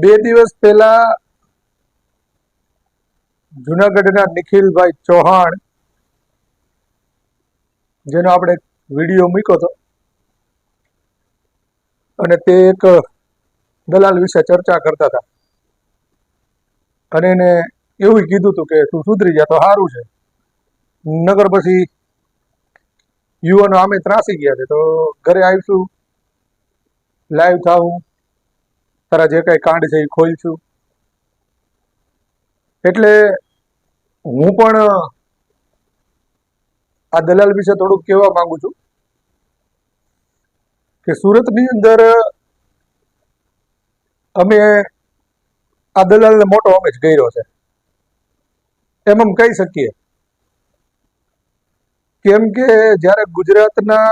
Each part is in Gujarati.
બે દિવસ પહેલા જુનાગઢના નિખિલભાઈ ચૌહાણ, જેનો આપણે વિડીયો મૂક્યો હતો, અને તે એક દલાલ વિશે ચર્ચા કરતા હતા અને એને એવું કીધું હતું કે તું સુધરી જા તો સારું છે. નગર પછી યુવાનો આમે ત્રાસી ગયા છે, તો ઘરે આવીશું, લાઈવ થાવું, તારા જે કઈ કાંડ છે એ ખોલશું. એટલે હું પણ આ દલાલ વિશે થોડુંક કહેવા માંગુ છું કે સુરતની અંદર અમે આ દલાલને મોટો અમે જ કર્યો છે, એમ કહી શકીએ. કેમ કે જ્યારે ગુજરાતના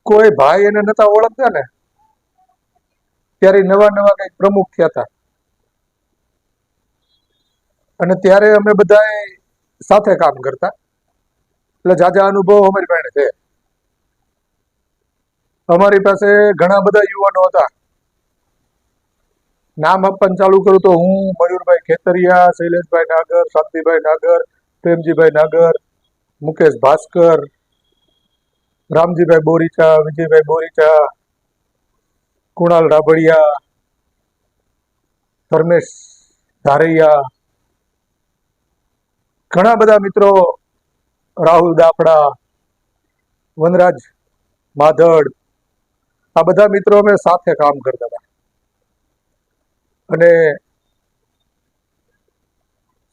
કોઈ ભાઈ એને નતા ઓળખતા ને, ત્યારે નવા નવા કઈક પ્રમુખ થયા હતા, અને ત્યારે અમે બધા સાથે કામ કરતા. એટલે જાજા અનુભવ અમારી પાસે છે. અમારી પાસે ઘણા બધા યુવાનો હતા. નામ આપવાનું ચાલુ કરું તો હું, મયુરભાઈ ખેતરિયા, શૈલેષભાઈ નાગર, શાંતિભાઈ નાગર, પ્રેમજીભાઈ નાગર, મુકેશ ભાસ્કર, રામજીભાઈ બોરીચા, વિજયભાઈ બોરીચા, કુણાલ રાબડિયા, ધર્મેશ ધારૈયા, ઘણા બધા મિત્રો, રાહુલ દાપડા, વનરાજ માધડ, આ બધા મિત્રો અમે સાથે કામ કરતા હતા. અને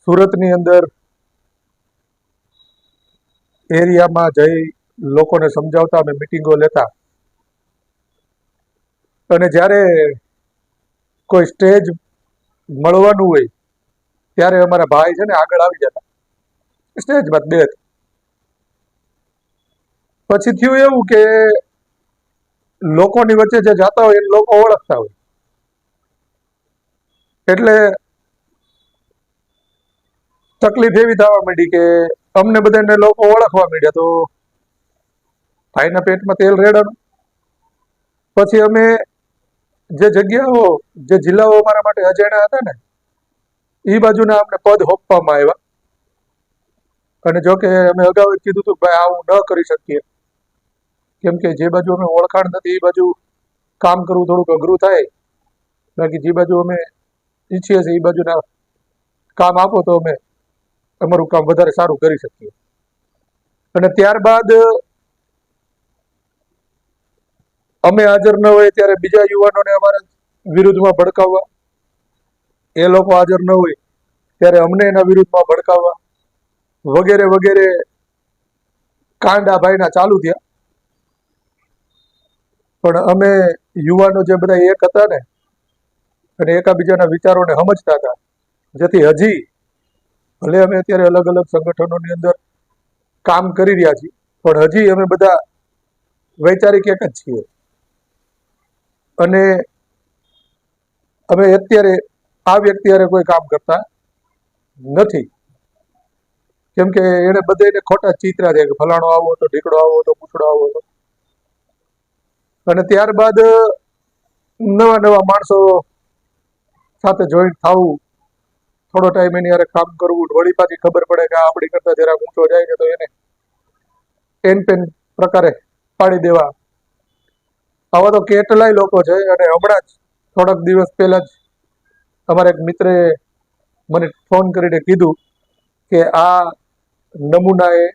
સુરતની અંદર એરિયામાં જઈ લોકોને સમજાવતા, અમે મિટિંગો લેતા. અને જ્યારે કોઈ સ્ટેજ મળવાનું હોય ત્યારે અમારા ભાઈ છે ને આગળ આવી જતા, સ્ટેજમાં બે. પછી થયું એવું કે લોકોની વચ્ચે જે જતા હોય એ લોકો ઓળખતા હોય, એટલે તકલીફ એવી થવા માંડી કે અમને બધાને લોકો ઓળખવા માંડ્યા, તો ભાઈના પેટમાં તેલ રેડાનું. પછી અમે જે જગ્યાઓ, જે જિલ્લાઓ અમારા માટે અજાણ્યા હતા ને, એ બાજુના અમને પદ સોંપવામાં આવ્યા. અને જો કે અમે અગાઉ કીધું હતું ભાઈ આવું ન કરી શકીએ, કેમ કે જે બાજુ અમે ઓળખાણ નથી એ બાજુ કામ કરવું થોડુંક અઘરું થાય. બાકી જે બાજુ અમે ઈચ્છીએ છીએ એ બાજુના કામ આપો તો અમે અમારું કામ વધારે સારું કરી શકીએ. અને ત્યારબાદ અમે હાજર ન હોય ત્યારે બીજા યુવાનોને અમારા વિરુદ્ધમાં ભડકાવવા, એ લોકો હાજર ન હોય ત્યારે અમને એના વિરુદ્ધમાં ભડકાવવા, વગેરે વગેરે કાંડ આ ભાઈના ચાલુ થયા. પણ અમે યુવાનો જે બધા એક હતા ને, અને એકાબીજાના વિચારોને સમજતા હતા, જેથી હજી ભલે અમે અત્યારે અલગ અલગ સંગઠનોની અંદર કામ કરી રહ્યા છીએ, પણ હજી અમે બધા વૈચારિક એક જ છીએ. અને અમે અત્યારે આ વ્યક્તિ હારે કોઈ કામ કરતા નથી, કેમ કે એને બધાને ખોટા ચિત્રા છે કે ફલાણો આવો હતો, ઢીકડો આવો હતો, પૂછડો આવો હતો. અને ત્યારબાદ નવા નવા માણસો સાથે જોઈન્ટ થવું, થોડો ટાઈમ એની હારે કામ કરવું, વળી પાછી ખબર પડે કે આપણી કરતા જરા ઊંચો જાય છે તો એને પેન પેન પ્રકારે પાડી દેવા. આવા તો કેટલાય લોકો છે. અને હમણાં જ થોડાક દિવસ પહેલા જ અમારા એક મિત્રે મને ફોન કરીને કીધું કે આ નમૂનાએ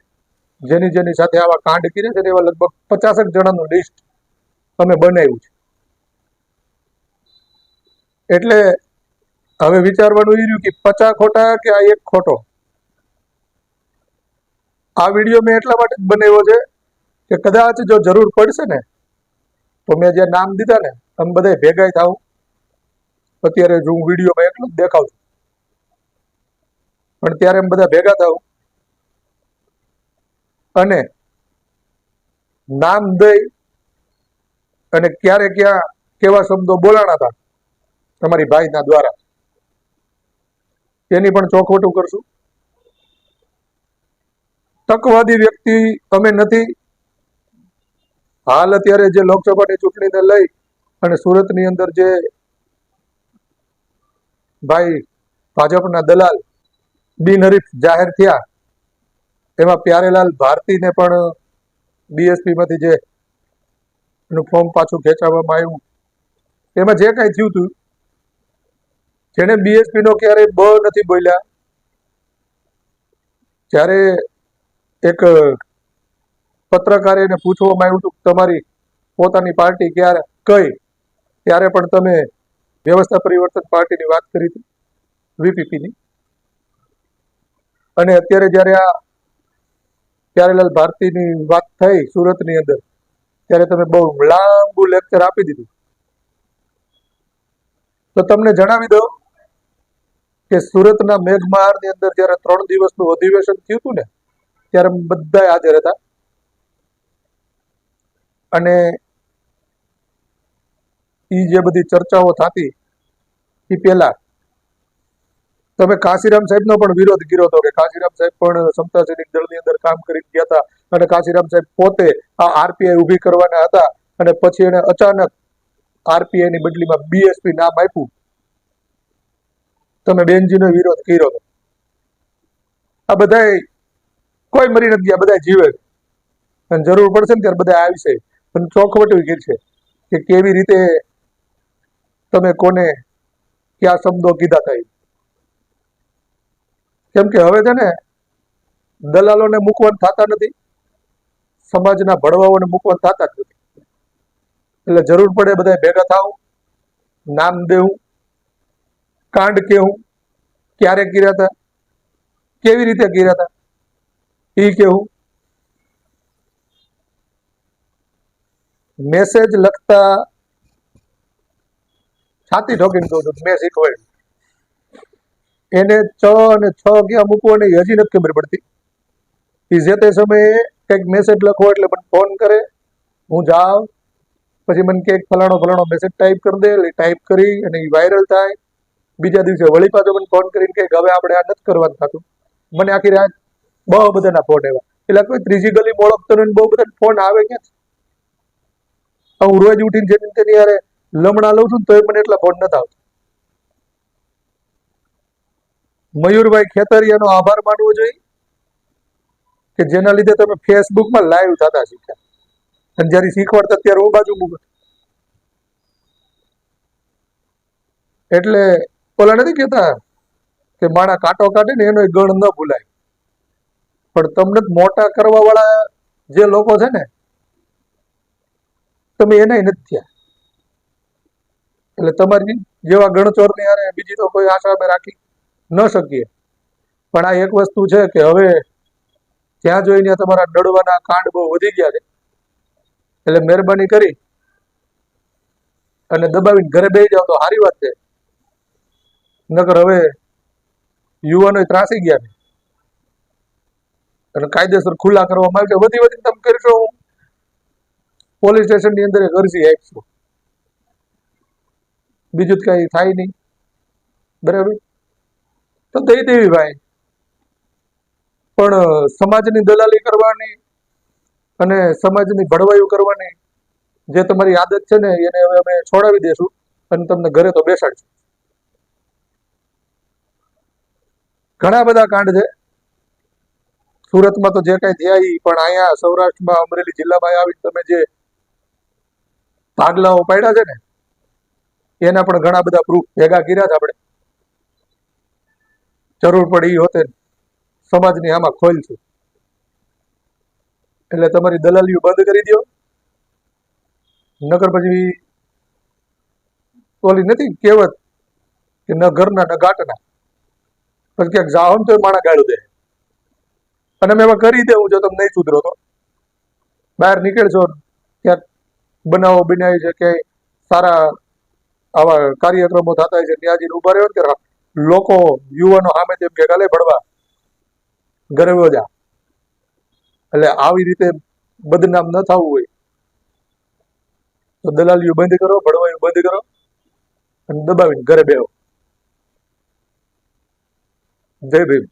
જેની જેની સાથે આવા કાંડ કર્યા છે એવા લગભગ 50 જણાનું લિસ્ટ અમે બનાવ્યું છે. એટલે હવે વિચારવાનું એ રહ્યું કે 50 ખોટા કે આ એક ખોટો. આ વિડીયો મેં એટલા માટે જ બનાવ્યો છે કે કદાચ જો જરૂર પડશે ને તો મેં જે નામ દીધા ને તમે બધા ભેગા થાવ. અત્યારે જો હું વિડીયોમાં એકલો જ દેખાવ છું, પણ ત્યારે એમ બધા ભેગા થાવ અને નામ દઈ અને ક્યારે ક્યાં કેવા શબ્દો બોલાણા હતા તમારી ભાઈના દ્વારા, એની પણ ચોખવટું કરશું. તકવાદી વ્યક્તિ અમે નથી. હાલ અત્યારે જે લોકસભાની ચૂંટણીને લઈ અને સુરતની અંદર જે ભાઈ ભાજપના દલાલ બિનહરીફ જાહેર થયા, એમાં પ્યારેલાલ ભારતીને પણ બીએસપી માંથી જે એનું ફોર્મ પાછું ખેંચાવવામાં આવ્યું, એમાં જે કાંઈ થયું હતું, જેને બીએસપી નો ક્યારેય બ નથી બોલ્યા, જ્યારે એક પત્રકારે એને પૂછવામાં આવ્યું હતું તમારી પોતાની પાર્ટી ક્યારે કઈ, ત્યારે પણ તમે વ્યવસ્થા પરિવર્તન પાર્ટીની વાત કરી હતી, વીપીપીની. અને અત્યારે જ્યારે આ પ્યારેલાલ ભારતીની વાત થઈ સુરતની અંદર, ત્યારે તમે બહુ લાંબુ લેક્ચર આપી દીધું. તો તમને જણાવી દઉં કે સુરતના મેઘમહારની અંદર જ્યારે 3 દિવસનું અધિવેશન થયું હતું ને, ત્યારે બધા હાજર હતા. અને એ જે બધી ચર્ચાઓ થતી એ પહેલા તમે કાશીરામ સાહેબનો પણ વિરોધ કર્યો હતો કે કાશીરામ સાહેબ પણ સમતા સૈનિક દળની અંદર કામ કરી ગયા હતા, અને કાશીરામ સાહેબ પોતે આ આરપીઆઈ ઊભી કરવાના હતા, અને પછી એને અચાનક આરપીઆઈ ની બદલીમાં બીએસપી નામ આપ્યું. તમે બેનજીનો વિરોધ કર્યો હતો. આ બધા કોઈ મરી નથી ગયા, બધા જીવે છે, અને જરૂર પડશે ને ત્યારે બધા આવશે, પણ ચોખવટ કરશે કે કેવી રીતે તમે કોને કયા શબ્દો કીધા હતા. કેમ કે હવે છે ને દલાલોને મૂકવાન થતા નથી, સમાજના ભડવાઓને મૂકવાન થતા જ નથી. એટલે જરૂર પડે બધા ભેગા થાવ, નામ દેવું, કાંડ કેવું, ક્યારે કર્યા હતા, કેવી રીતે કર્યા હતા એ કેવું. મેસેજ લખતા છાતી ઠોકીને કહું છું, મેં શીખવાડ્યું. એને ચ અને છ ક્યાં મૂકવો ને હજી નથી ખબર પડતી. એ જે તે સમયે કંઈક મેસેજ લખવો એટલે મને ફોન કરે, હું જાઉં, પછી મને કંઈક ફલાણો મેસેજ ટાઈપ કરી દે, એટલે ટાઈપ કરી અને એ વાયરલ થાય. બીજા દિવસે વળી પાછો મને ફોન કરીને કંઈક હવે આપણે આ નથી કરવાનું થતું. મને આખી રાત બહુ બધાના ફોન આવ્યા. એટલે કોઈ ત્રીજી ગલી ઓળખતો નહીં, બહુ બધા ફોન આવે ક્યાંથી? હું રોજ ઉઠીને જેની તેની યારે લમણા લઉં છું ને તોય મને એટલા ફોન નથી આવતા. મયુરભાઈ ખેતરિયાનો આભાર માનવો જોઈએ કે જેના લીધે તમે ફેસબુકમાં લાઈવ થતા શીખ્યા, અને જયારે શીખવાડતા ત્યારે હું બાજુ મૂક. એટલે ઓલા નથી કેતા કે માણા કાંટો કાઢે ને એનો ગણ ન ભૂલાય, પણ તમને મોટા કરવા વાળા જે લોકો છે ને, તમે એનાય નથી થયા. એટલે તમારી જેવા ગણચોરની હારે બીજી તો કોઈ આશા અમે રાખી ન શકીએ. પણ આ એક વસ્તુ છે કે હવે જ્યાં જોઈને તમારા ડળવાના કાંડ બહુ વધી ગયા છે, એટલે મહેરબાની કરી અને દબાવીને ઘરે બેસી જાવ તો સારી વાત છે. નકર હવે યુવાનો ત્રાસી ગયા છે, અને કાયદેસર ખુલ્લા કરવા માંગે વધી વધીને તમે કરશો, પોલીસ સ્ટેશન ની અંદર અરજી આપશું, બીજું જ કઈ થાય નહીં. બરાબર, તો દઈ દેવી ભાઈ. પણ સમાજની દલાલી કરવાની અને સમાજની ભડવાયું કરવાની જે તમારી આદત છે ને, એને હવે અમે છોડાવી દેશું અને તમને ઘરે તો બેસાડશું. ઘણા બધા કાંડ છે સુરતમાં તો જે કઈ થયા ઈ, પણ અહીંયા સૌરાષ્ટ્રમાં અમરેલી જિલ્લામાં આવી તમે જે ભાગલાઓ પાડ્યા છે ને, એના પણ ઘણા બધા પ્રૂફ ભેગા કર્યા છે આપણે. જરૂર પડે એ હોતે સમાજની આમાં ખોલશું. એટલે તમારી દલાલીઓ બંધ કરી દો, નકર પછી ઓલી નથી કહેવત કે ન ઘરના ન ગાંઠના, પછી ક્યાંક જાઓ ને તો માણા ગાળું દે. અને મેં એમાં કરી દેવું જો તમે નહીં સુધરો તો. બહાર નીકળશો ક્યાંક બનાવો બનાવી છે કે સારા આવા કાર્યક્રમો થતા હોય છે, ત્યાં જઈને ઉભા રહ્યો કે લોકો યુવાનો સામે તેમ કે ગલે ભળવા ઘરે જા. એટલે આવી રીતે બદનામ ન થવું હોય તો દલાલીઓ બંધ કરો, ભળવાયું બંધ કરો અને દબાવીને ઘરે બેહો. જય ભીમ.